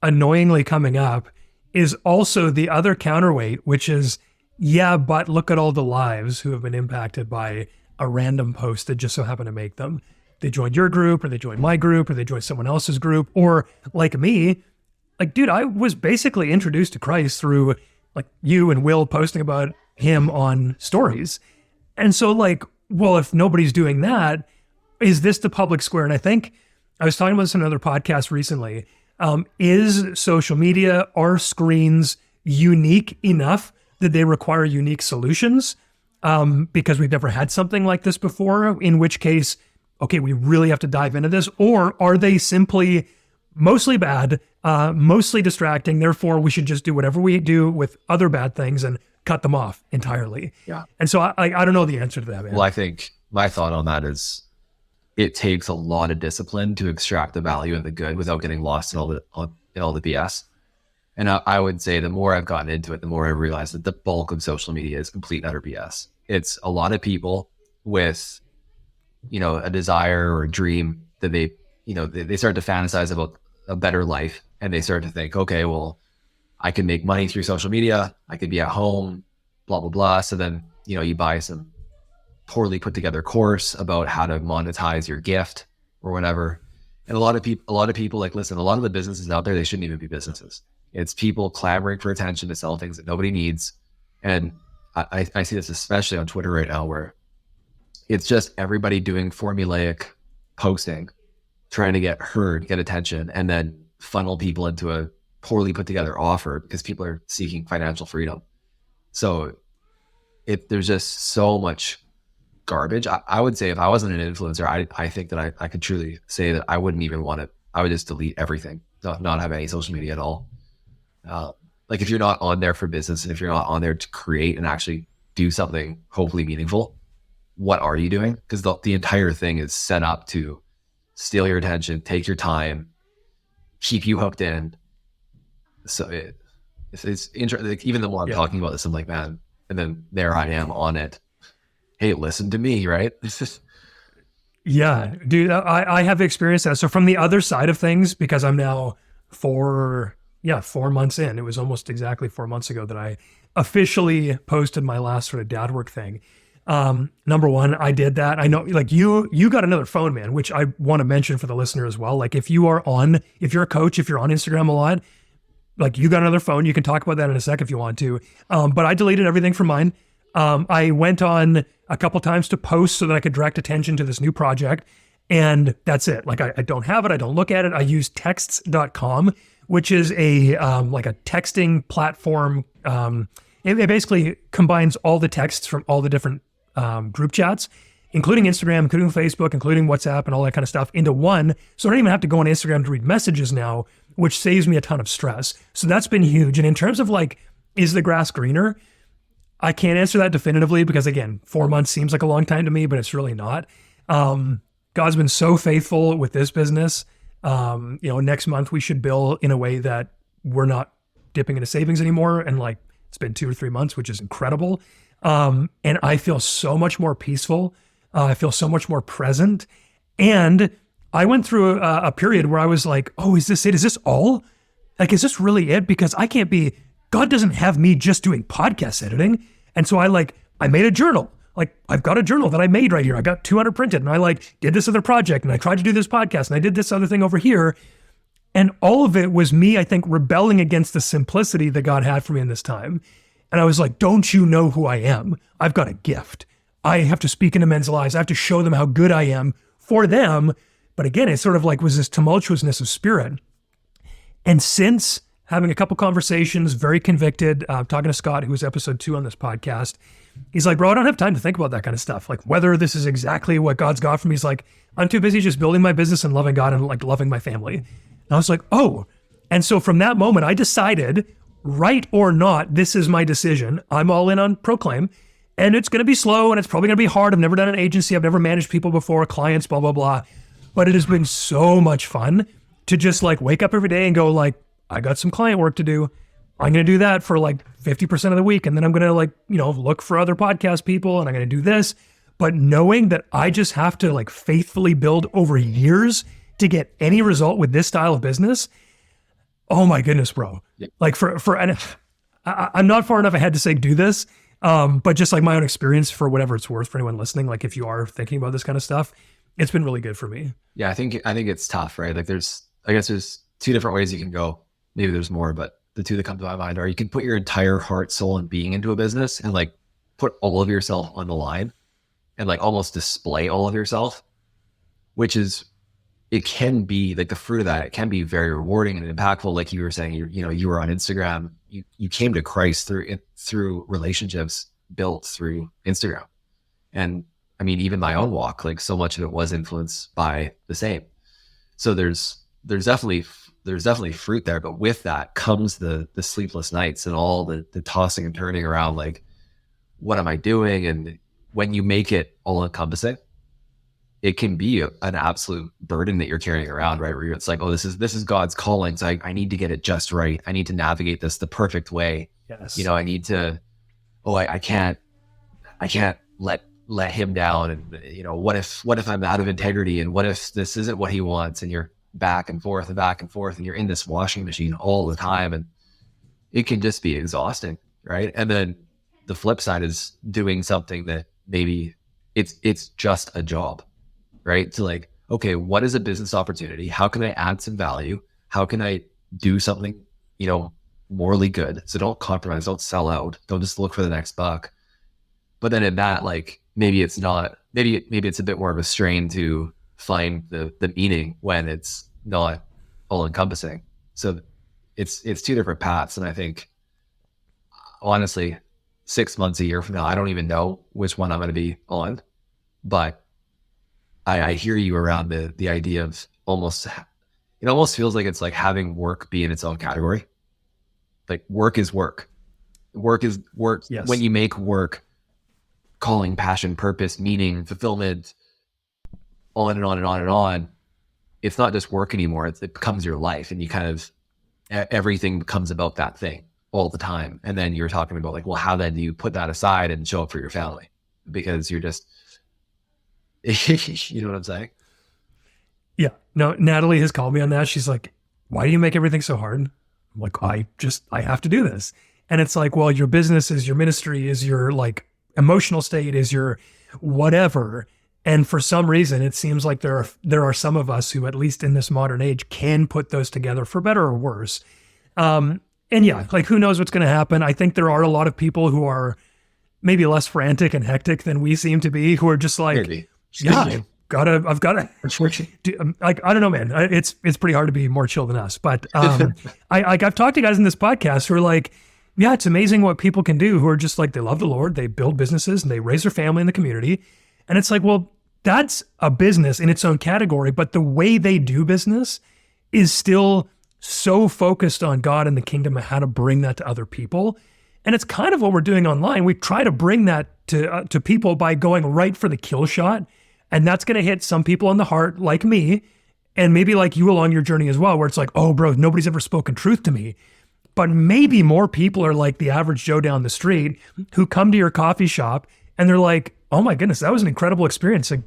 annoyingly coming up is also the other counterweight, which is, yeah, but look at all the lives who have been impacted by a random post that just so happened to make them. They joined your group, or they joined my group, or they joined someone else's group, or like me, like, dude, I was basically introduced to Christ through like you and Will posting about him on stories. And so like, well, if nobody's doing that, is this the public square? And I think I was talking about this in another podcast recently. Is social media, our screens, unique enough that they require unique solutions? Because we've never had something like this before, in which case, okay, we really have to dive into this. Or are they simply mostly bad, mostly distracting, therefore we should just do whatever we do with other bad things and cut them off entirely? Yeah. And so I don't know the answer to that, man. Well, I think my thought on that is it takes a lot of discipline to extract the value and the good without getting lost in all the BS. And I would say the more I've gotten into it, the more I realized that the bulk of social media is complete and utter BS. It's a lot of people with, a desire or a dream that they start to fantasize about a better life, and they start to think, okay, well, I can make money through social media. I could be at home, blah, blah, blah. So then, you buy some poorly put together course about how to monetize your gift or whatever. And a lot of people like, listen, a lot of the businesses out there, they shouldn't even be businesses. It's people clamoring for attention to sell things that nobody needs. And I see this especially on Twitter right now, where it's just everybody doing formulaic posting, trying to get heard, get attention, and then funnel people into a poorly put together offer because people are seeking financial freedom. So there's just so much garbage. I would say if I wasn't an influencer, I think that I could truly say that I wouldn't even want it. I would just delete everything, not have any social media at all. Like, if you're not on there for business, and if you're not on there to create and actually do something hopefully meaningful, what are you doing? Because the entire thing is set up to steal your attention, take your time, keep you hooked in. So it's interesting. Like, even the more I'm talking about this, I'm like, man, and then there I am on it. Hey, listen to me, right? Yeah, dude, I have experienced that. So from the other side of things, because I'm now 4 months in, it was almost exactly 4 months ago that I officially posted my last sort of dad work thing. Number one, I did that. I know, like, you got another phone, man, which I want to mention for the listener as well. Like, if you're a coach, if you're on Instagram a lot, like, you got another phone. You can talk about that in a sec if you want to. But I deleted everything from mine. I went on a couple times to post so that I could direct attention to this new project. And that's it. Like I don't have it. I don't look at it. I use texts.com, which is a like a texting platform. It basically combines all the texts from all the different group chats, including Instagram, including Facebook, including WhatsApp and all that kind of stuff into one. So I don't even have to go on Instagram to read messages now, which saves me a ton of stress. So that's been huge. And in terms of like, is the grass greener? I can't answer that definitively because again, 4 months seems like a long time to me, but it's really not. God's been so faithful with this business. Next month we should bill in a way that we're not dipping into savings anymore. And like, it's been 2 or 3 months, which is incredible. And I feel so much more peaceful. I feel so much more present. And I went through a period where I was like, oh, is this it? Is this all? Like, is this really it? Because God doesn't have me just doing podcast editing. And so I made a journal. Like, I've got a journal that I made right here. I got 200 printed and I did this other project and I tried to do this podcast and I did this other thing over here. And all of it was me, I think, rebelling against the simplicity that God had for me in this time. And I was like, don't you know who I am? I've got a gift. I have to speak into men's lives. I have to show them how good I am for them. But again, it sort of like was this tumultuousness of spirit. And since having a couple conversations, very convicted, talking to Scott, who was episode 2 on this podcast, he's like, bro, I don't have time to think about that kind of stuff. Like whether this is exactly what God's got for me. He's like, I'm too busy just building my business and loving God and like loving my family. And I was like, oh. And so from that moment, I decided, right or not, this is my decision. I'm all in on Proclaim. And it's going to be slow and it's probably going to be hard. I've never done an agency. I've never managed people before, clients, blah, blah, blah. But it has been so much fun to just like wake up every day and go like, I got some client work to do. I'm going to do that for like 50% of the week. And then I'm going to look for other podcast people and I'm going to do this. But knowing that I just have to like faithfully build over years to get any result with this style of business. Oh my goodness, bro. Yeah. Like I'm not far enough ahead to say do this. But just like my own experience for whatever it's worth for anyone listening, like if you are thinking about this kind of stuff, it's been really good for me. Yeah, I think it's tough, right? Like I guess there's 2 different ways you can go. Maybe there's more, but the 2 that come to my mind are you can put your entire heart, soul, and being into a business and like put all of yourself on the line and like almost display all of yourself, it can be like the fruit of that. It can be very rewarding and impactful. Like you were saying, you were on Instagram, you came to Christ through relationships built through Instagram. And I mean, even my own walk, like so much of it was influenced by the same. So there's definitely fruit there, but with that comes the sleepless nights and all the tossing and turning around, like, what am I doing? And when you make it all encompassing, it can be an absolute burden that you're carrying around, right? Where it's like, oh, this is God's calling. So I need to get it just right. I need to navigate this the perfect way. Yes. I need to, I can't let him down. And, what if I'm out of integrity? And what if this isn't what he wants? And you're back and forth and you're in this washing machine all the time. And it can just be exhausting. Right. And then the flip side is doing something that maybe it's just a job, right? To like, okay, what is a business opportunity? How can I add some value? How can I do something, morally good? So don't compromise, don't sell out, don't just look for the next buck. But then in that, like, maybe it's a bit more of a strain to find the meaning when it's not all encompassing. So it's 2 different paths. And I think honestly, 6 months, a year from now, I don't even know which one I'm going to be on, but I hear you around the idea of it almost feels like it's like having work be in its own category. Like work is work. Work is work. Yes. When you make work, calling, passion, purpose, meaning, fulfillment, on and on and on and on, it's not just work anymore. It becomes your life, and you kind of, everything becomes about that thing all the time. And then you're talking about like, well, how then do you put that aside and show up for your family? Because you're just, you know what I'm saying? Yeah. No, Natalie has called me on that. She's like, why do you make everything so hard? I'm like, I have to do this. And it's like, well, your business is your ministry, is your like emotional state, is your whatever. And for some reason, it seems like there are some of us who, at least in this modern age, can put those together for better or worse. And yeah, like who knows what's going to happen. I think there are a lot of people who are maybe less frantic and hectic than we seem to be, who are just like, Maybe. yeah, I've gotta, like, I don't know, man. It's pretty hard to be more chill than us. But I've talked to guys in this podcast who are like, yeah, it's amazing what people can do who are just like, they love the Lord, they build businesses and they raise their family in the community. And it's like, well, that's a business in its own category, but the way they do business is still so focused on God and the kingdom and how to bring that to other people. And it's kind of what we're doing online. We try to bring that to people by going right for the kill shot. And that's going to hit some people in the heart like me, and maybe like you along your journey as well, where it's like, oh, bro, nobody's ever spoken truth to me. But maybe more people are like the average Joe down the street who come to your coffee shop and they're like, oh my goodness, that was an incredible experience. Like,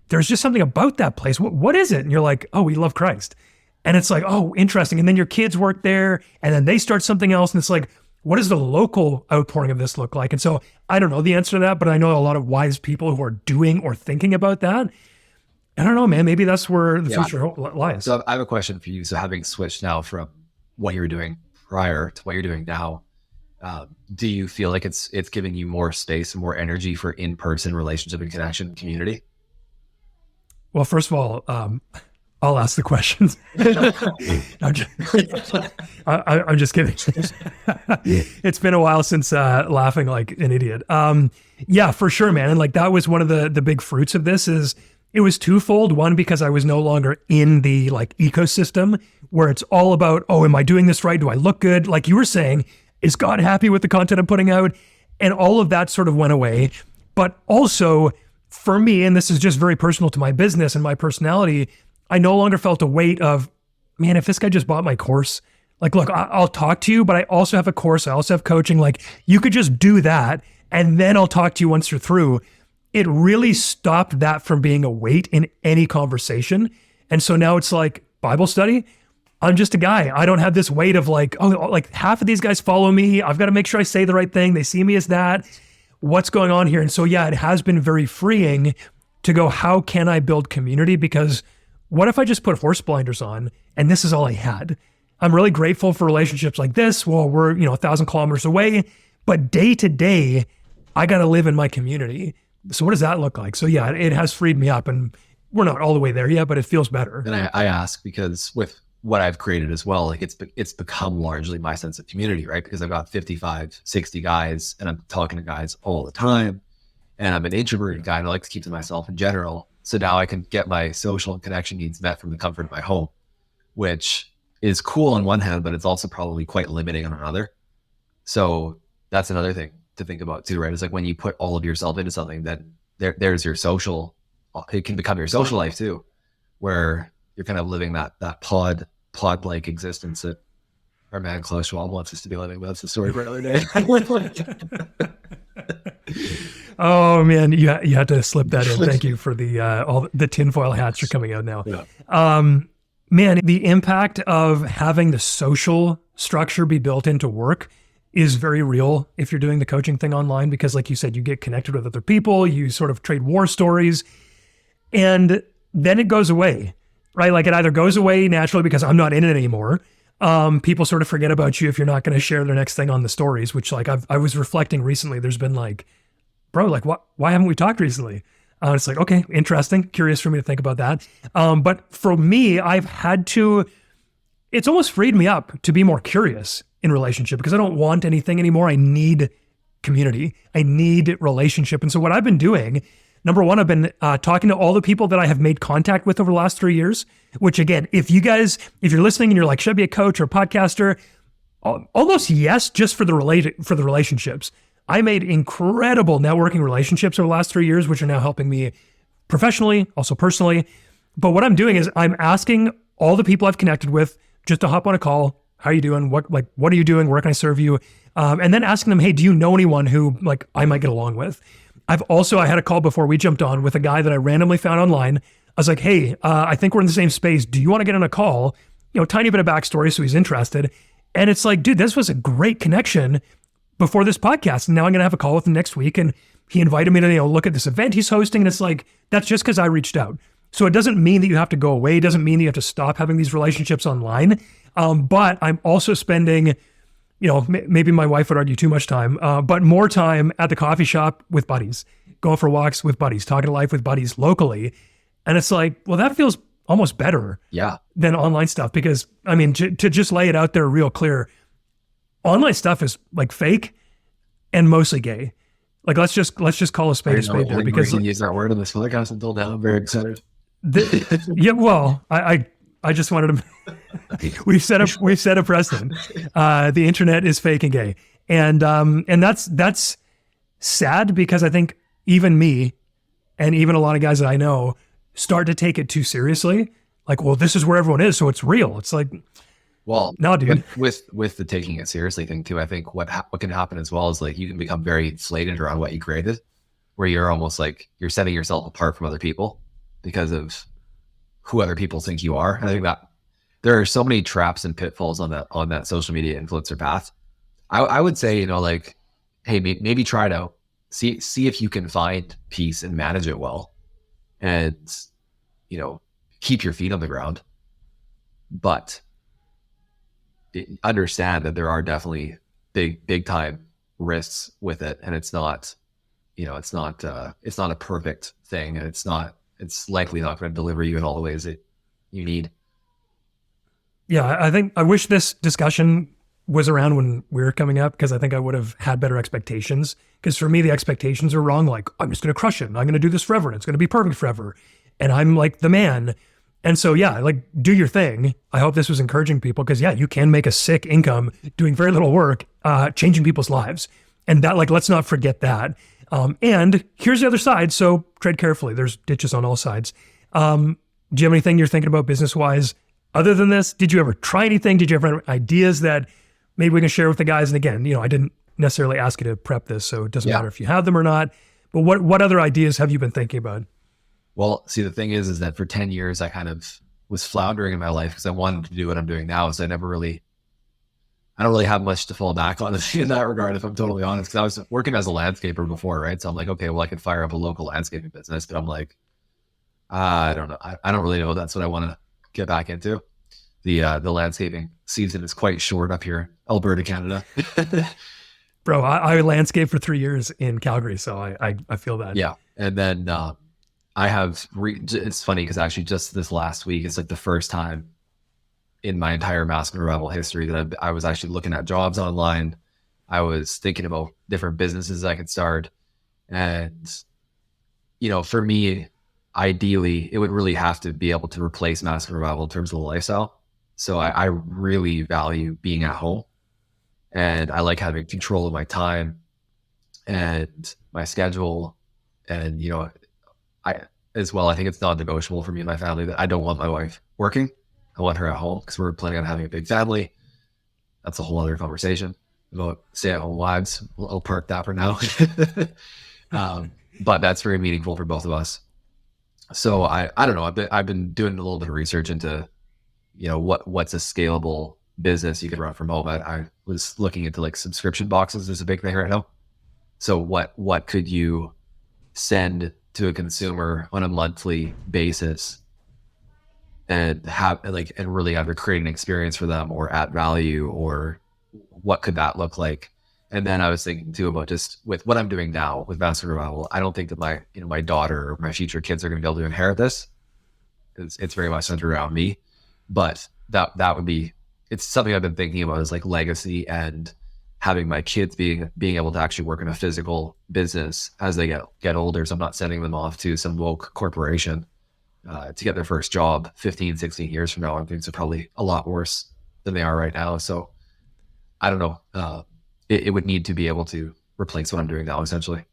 there's just something about that place. What is it? And you're like, oh, we love Christ. And it's like, oh, interesting. And then your kids work there and then they start something else. And it's like, what does the local outpouring of this look like? And so I don't know the answer to that, but I know a lot of wise people who are doing or thinking about that. I don't know, man. Maybe that's where the future lies. So I have a question for you. So having switched now from what you were doing prior to what you're doing now, do you feel like it's giving you more space and more energy for in-person relationship and connection and community? Well, first of all, I'll ask the questions. I'm just kidding. It's been a while since laughing like an idiot. Yeah, for sure, man. And like that was one of the big fruits of this is it was twofold. One, because I was no longer in the like ecosystem where it's all about, oh, am I doing this right? Do I look good? Like you were saying, is God happy with the content I'm putting out? And all of that sort of went away. But also for me, and this is just very personal to my business and my personality, I no longer felt a weight of, man, if this guy just bought my course, like, look, I'll talk to you, but I also have a course. I also have coaching. Like you could just do that. And then I'll talk to you once you're through. It really stopped that from being a weight in any conversation. And so now it's like Bible study. I'm just a guy. I don't have this weight of like, oh, like half of these guys follow me. I've got to make sure I say the right thing. They see me as that. What's going on here? And so, yeah, it has been very freeing to go, how can I build community? Because what if I just put horse blinders on and this is all I had? I'm really grateful for relationships like this. Well, we're, 1,000 kilometers away, but day to day, I got to live in my community. So what does that look like? So yeah, it has freed me up and we're not all the way there yet, but it feels better. And I ask because with what I've created as well, like it's become largely my sense of community, right? Because I've got 55, 60 guys and I'm talking to guys all the time. And I'm an introverted guy and I like to keep to myself in general. So now I can get my social and connection needs met from the comfort of my home, which is cool on one hand, but it's also probably quite limiting on another. So that's another thing to think about too, right? It's like when you put all of yourself into something, then there's your social, it can become your social life too, where you're kind of living that pod-like existence that our man Klaus Schwab wants us to be living. But that's a story for another day. Oh man, you had to slip that in. Thank you for the all the tinfoil hats are coming out now. Yeah. Man, the impact of having the social structure be built into work is very real if you're doing the coaching thing online, because like you said, you get connected with other people, you sort of trade war stories, and then it goes away, right? Like it either goes away naturally because I'm not in it anymore. People sort of forget about you if you're not going to share their next thing on the stories, which like I was reflecting recently, there's been like, bro, like why haven't we talked recently? It's like, okay, interesting, curious for me to think about that. But for me, it's almost freed me up to be more curious in relationship because I don't want anything anymore. I need community. I need relationship. And so what I've been doing, number one, I've been talking to all the people that I have made contact with over the last 3 years, which again, if you're listening and you're like, should I be a coach or a podcaster? Almost yes, just for the relationships. I made incredible networking relationships over the last 3 years, which are now helping me professionally, also personally. But what I'm doing is I'm asking all the people I've connected with just to hop on a call. How are you doing? What are you doing? Where can I serve you? And then asking them, hey, do you know anyone who like I might get along with? I had a call before we jumped on with a guy that I randomly found online. I was like, hey, I think we're in the same space. Do you want to get on a call? Tiny bit of backstory, so he's interested. And it's like, dude, this was a great connection before this podcast. And now I'm going to have a call with him next week. And he invited me to, look at this event he's hosting. And it's like, that's just because I reached out. So it doesn't mean that you have to go away. It doesn't mean that you have to stop having these relationships online. But I'm also spending, maybe my wife would argue too much time, but more time at the coffee shop with buddies, going for walks with buddies, talking to life with buddies locally. And it's like, well, that feels almost better Yeah. than online stuff because, I mean, to just lay it out there real clear, online stuff is like fake and mostly gay. Like, let's just call a spade there because we can use that word on this podcast until now. I'm very excited. Yeah, well, I just wanted to. we've set a precedent. The internet is fake and gay, and that's sad because I think even me, and even a lot of guys that I know, start to take it too seriously. Like, well, this is where everyone is, so it's real. It's like, well, no, dude. With the taking it seriously thing too, I think what can happen as well is like you can become very inflated around what you created, where you're almost like you're setting yourself apart from other people because of who other people think you are. And I think that there are so many traps and pitfalls on that social media influencer path. I would say, like, hey, maybe try to see if you can find peace and manage it well, and keep your feet on the ground, but understand that there are definitely big time risks with it, and it's not a perfect thing, and it's likely not going to deliver you in all the ways that you need. Yeah, I wish this discussion was around when we were coming up, because I think I would have had better expectations. Because for me, the expectations are wrong. Like, I'm just going to crush it, and I'm going to do this forever, and it's going to be perfect forever, and I'm like the man. And so, yeah, like, do your thing. I hope this was encouraging people, because yeah, you can make a sick income doing very little work, changing people's lives. And that, like, let's not forget that. And here's the other side. So tread carefully. There's ditches on all sides. Do you have anything you're thinking about business-wise other than this? Did you ever try anything? Did you ever have ideas that maybe we can share with the guys? And again, I didn't necessarily ask you to prep this, so it doesn't matter if you have them or not. But what other ideas have you been thinking about? Well, see, the thing is that for 10 years, I kind of was floundering in my life because I wanted to do what I'm doing now. So I don't really have much to fall back on in that regard, if I'm totally honest, because I was working as a landscaper before, right? So I'm like, okay, well, I could fire up a local landscaping business, but I'm like, I don't know. I don't really know. That's what I want to get back into. The landscaping season is quite short up here, Alberta, Canada. Bro, I landscaped for 3 years in Calgary, so I feel that. Yeah. And then I have, it's funny because actually just this last week, it's like the first time in my entire Masculine Rebel history that I was actually looking at jobs online. I was thinking about different businesses I could start. And, for me, ideally, it would really have to be able to replace Masculine Rebel in terms of the lifestyle. So I really value being at home, and I like having control of my time and my schedule. And, I think it's non-negotiable for me and my family that I don't want my wife working. I want her at home because we're planning on having a big family. That's a whole other conversation about stay-at-home wives. I'll park that for now. But that's very meaningful for both of us. So I don't know. I've been doing a little bit of research into, what's a scalable business you could run from home. I was looking into like subscription boxes. There's a big thing right now. So what could you send to a consumer on a monthly basis and have and really either create an experience for them or add value, or what could that look like? And then I was thinking too about just with what I'm doing now with Masculine Rebel, I don't think that my daughter or my future kids are going to be able to inherit this. It's very much centered around me, but that would be, it's something I've been thinking about, is like legacy and having my kids being able to actually work in a physical business as they get older. So I'm not sending them off to some woke corporation to get their first job 15, 16 years from now. I think things are probably a lot worse than they are right now. So I don't know. It would need to be able to replace what I'm doing now, essentially.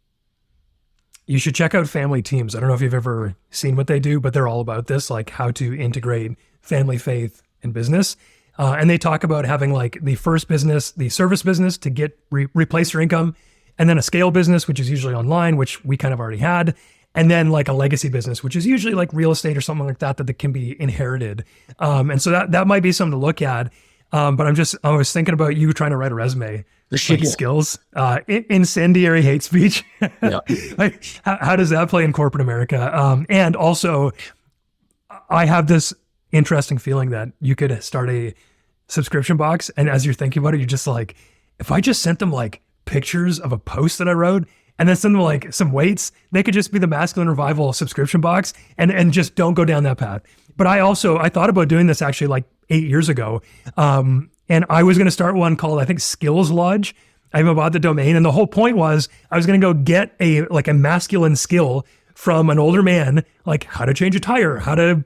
You should check out Family Teams. I don't know if you've ever seen what they do, but they're all about this, like how to integrate family, faith, and business. And they talk about having like the first business, the service business, to get replace your income, and then a scale business, which is usually online, which we kind of already had, and then like a legacy business, which is usually like real estate or something like that can be inherited. And so that might be something to look at. But I was thinking about you trying to write a resume, like skills, incendiary hate speech. Yeah. Like, how does that play in corporate America? And also, I have this interesting feeling that you could start a subscription box. And as you're thinking about it, you're just like, if I just sent them like pictures of a post that I wrote, and then send them like some weights. They could just be the Masculine Revival subscription box, and just don't go down that path. But I thought about doing this actually like 8 years ago. And I was going to start one called, I think, Skills Lodge. I even bought the domain. And the whole point was I was going to go get a masculine skill from an older man, like how to change a tire, how to,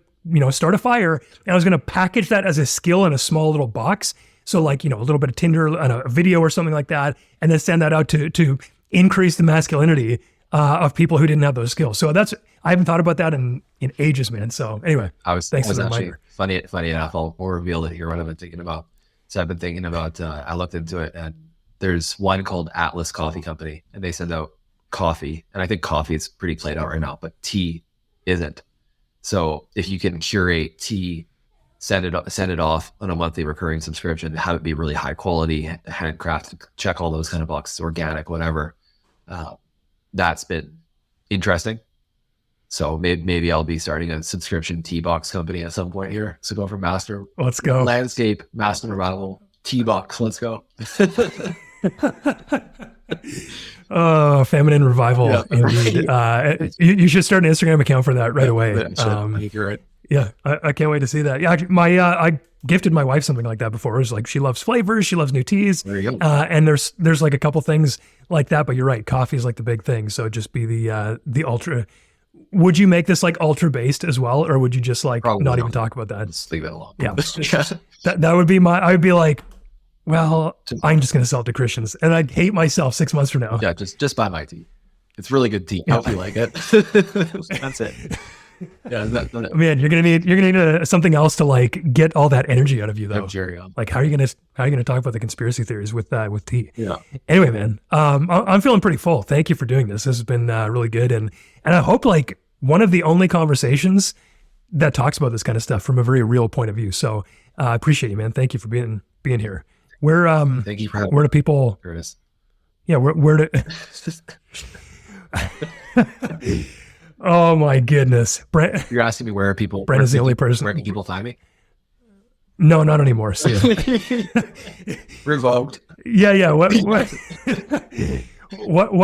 start a fire. And I was going to package that as a skill in a small little box. So like, a little bit of Tinder and a video or something like that. And then send that out to increase the masculinity of people who didn't have those skills. So I haven't thought about that in ages, man. So anyway, thanks for the reminder. Funny enough, I'll reveal it here what I've been thinking about. So I've been thinking about, I looked into it, and there's one called Atlas Coffee Company, and they send out coffee. And I think coffee is pretty played out right now, but tea isn't. So if you can curate tea, send it off on a monthly recurring subscription, have it be really high quality, handcrafted, check all those kind of boxes, organic, whatever. That's been interesting. So maybe I'll be starting a subscription tea box company at some point here. So go from let's go. Landscape, Master Revival, tea box. Let's go. Oh, feminine revival. Yeah. Indeed. You should start an Instagram account for that right away. You're right. Yeah. I can't wait to see that. Yeah. Actually, I gifted my wife something like that before. It was like, she loves flavors. She loves new teas. There you go. And there's like a couple things like that, but you're right. Coffee is like the big thing. So just be the ultra. Would you make this like ultra based as well? Or would you just like Probably not even talk about that? Just leave it alone. Yeah. that would be I would be like, well, I'm just going to sell it to Christians, and I'd hate myself 6 months from now. Yeah. Just buy my tea. It's really good tea. I hope you like it. That's it. Yeah. Man, you're gonna need something else to like get all that energy out of you, though. Like, how are you gonna talk about the conspiracy theories with tea? Yeah. Anyway, man, I'm feeling pretty full. Thank you for doing this. This has been really good, and I hope like one of the only conversations that talks about this kind of stuff from a very real point of view. So I appreciate you, man. Thank you for being here. Thank you for having where do people? Curtis. Yeah, where do? Oh my goodness, Brent! You're asking me where are people? Brent is the only person. Where can people find me? No, not anymore. See ya. Revoked. Yeah. What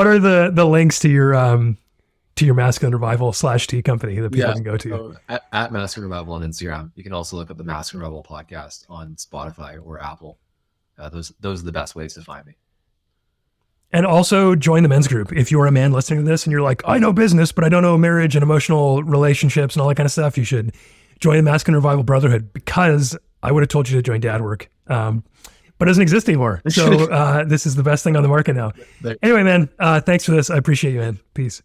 are the links to your Masculine Revival /tea company that people can go to? So at Masculine Revival on Instagram. You can also look up the Masculine Revival podcast on Spotify or Apple. Those are the best ways to find me. And also join the men's group. If you're a man listening to this and you're like, I know business, but I don't know marriage and emotional relationships and all that kind of stuff, you should join the Masculine Revival Brotherhood, because I would have told you to join Dad Work, but it doesn't exist anymore. So this is the best thing on the market now. Anyway, man, thanks for this. I appreciate you, man. Peace.